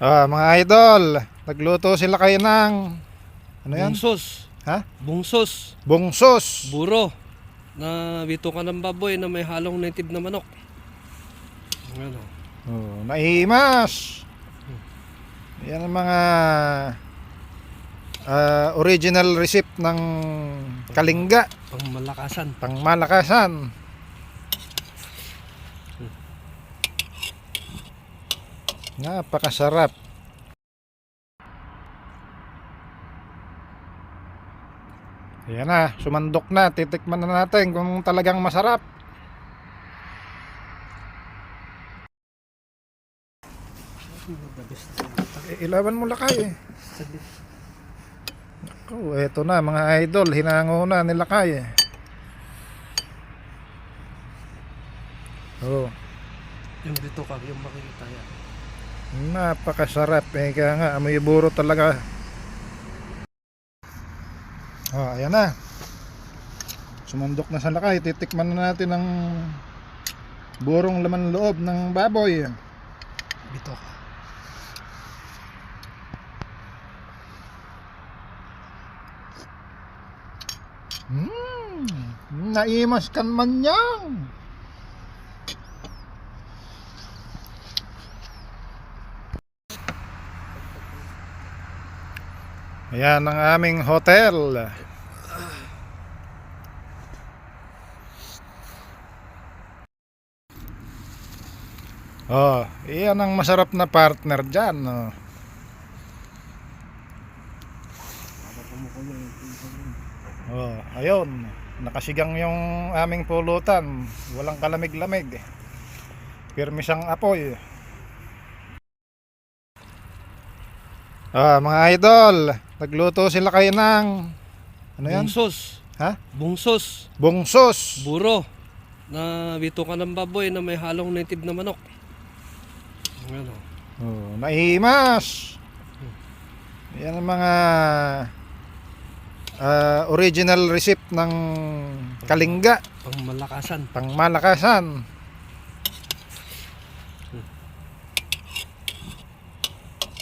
Mga idol, nagluto sila kayo ng ano yan? Bungsos. Ha? Bungsos. Bungsos. Buro. Na bitukan ng baboy na may halong native na manok. Ano? Naimas. Yan ang mga original recipe ng Kalinga, Pangmalakasan. pangmalakasan. Napakasarap. Ayan na, sumandok na. Titikman na natin kung talagang masarap. Ilaban mo lakay eh. Naku, eto na mga idol, hinango na nila kay eh. Yung bitukan, yung makikita yan. Napakasarap eh, kaya nga amoy buro talaga. Ayan na, sumandok na sa lakay. Titikman na natin ang burong laman loob ng baboy. Bituka. Naimas kan man yan. Ayan ang aming hotel. Iyan ang masarap na partner dyan. Ayun, nakasigang yung aming pulutan. Walang kalamig-lamig. Pirmi siyang apoy. Mga idol, nagluto sila kayo ng ano yan? Bungsos. Ha? Bungsos. Bungsos. Buro. Na bitukan ng baboy na may halong native na manok. Ano? Naimas. Yan ang mga original recipe ng Kalinga, Pangmalakasan. pangmalakasan.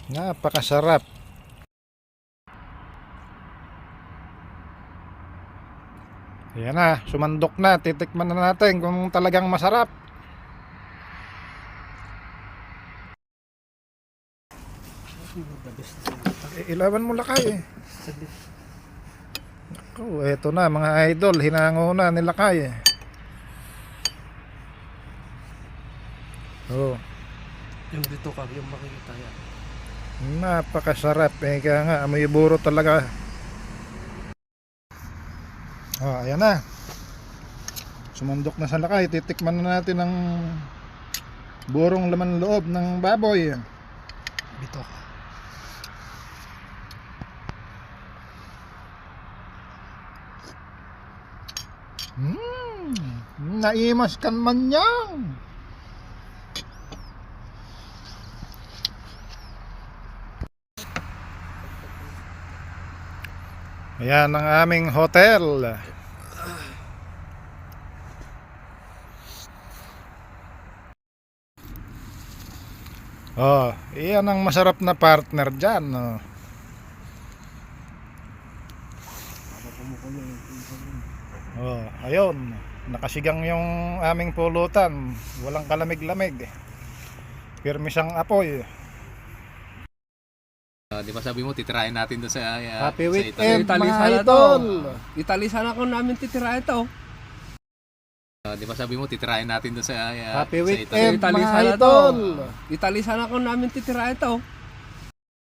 Napakasarap. Ayan na, sumandok na. Titikman na natin kung talagang masarap. Ilaban mo lakay eh. Naku, eto na mga idol, hinango na nila kay eh. Yung bitukan, yung makikita yan. Napakasarap eh, kaya nga amoy buro talaga. Ayan na, sumandok na sa lakay. Titikman na natin ang burong laman loob ng baboy. Bituka. Naimas kan man yan. Ayan ang aming hotel. Iyan ang masarap na partner dyan. Ayun, nakasigang yung aming pulutan. Walang kalamig-lamig. Pirmi siyang apoy. Di ba sabi mo titirahin natin doon sa Happy sa weekend Italy mga sana idol. Italy sana ko namin titirahin to. Di ba sabi mo titirahin natin doon sa Happy sa weekend Italy mga sana idol. Italy sana ko namin titirahin to.